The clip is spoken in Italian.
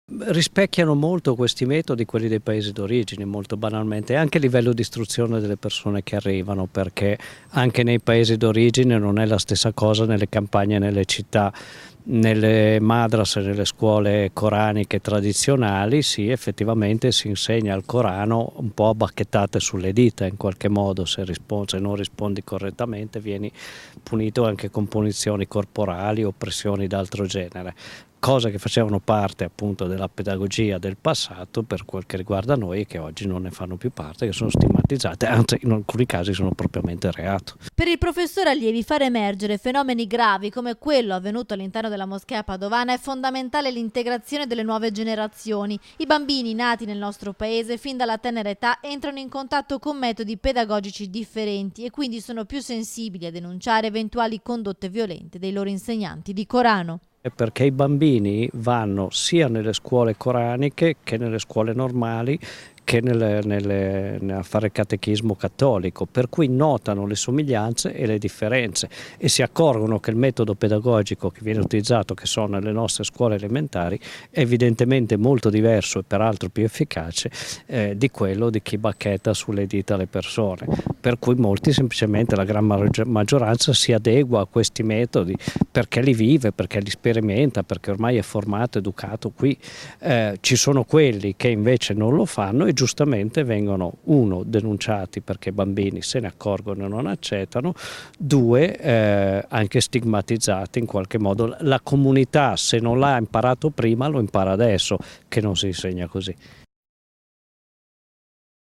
Rispecchiano molto questi metodi quelli dei paesi d'origine, molto banalmente, anche a livello di istruzione delle persone che arrivano, perché anche nei paesi d'origine non è la stessa cosa nelle campagne, nelle città. Nelle madrase, nelle scuole coraniche tradizionali, sì, effettivamente si insegna il Corano un po' a bacchettate sulle dita, in qualche modo, se non rispondi correttamente vieni punito anche con punizioni corporali o pressioni d'altro genere. Cose che facevano parte appunto della pedagogia del passato per quel che riguarda noi e che oggi non ne fanno più parte, che sono stigmatizzate, anzi in alcuni casi sono propriamente reato. Per il professor Allievi far emergere fenomeni gravi come quello avvenuto all'interno della moschea padovana è fondamentale l'integrazione delle nuove generazioni. I bambini nati nel nostro paese fin dalla tenera età entrano in contatto con metodi pedagogici differenti e quindi sono più sensibili a denunciare eventuali condotte violente dei loro insegnanti di Corano. Perché i bambini vanno sia nelle scuole coraniche che nelle scuole normali che a fare catechismo cattolico, per cui notano le somiglianze e le differenze e si accorgono che il metodo pedagogico che viene utilizzato, che sono nelle nostre scuole elementari, è evidentemente molto diverso e peraltro più efficace di quello di chi bacchetta sulle dita le persone, per cui molti semplicemente, la gran maggioranza, si adegua a questi metodi perché li vive, perché li sperimenta, perché ormai è formato, educato qui. Ci sono quelli che invece non lo fanno e giustamente vengono, uno, denunciati perché i bambini se ne accorgono e non accettano, due, anche stigmatizzati in qualche modo. La comunità, se non l'ha imparato prima, lo impara adesso, che non si insegna così.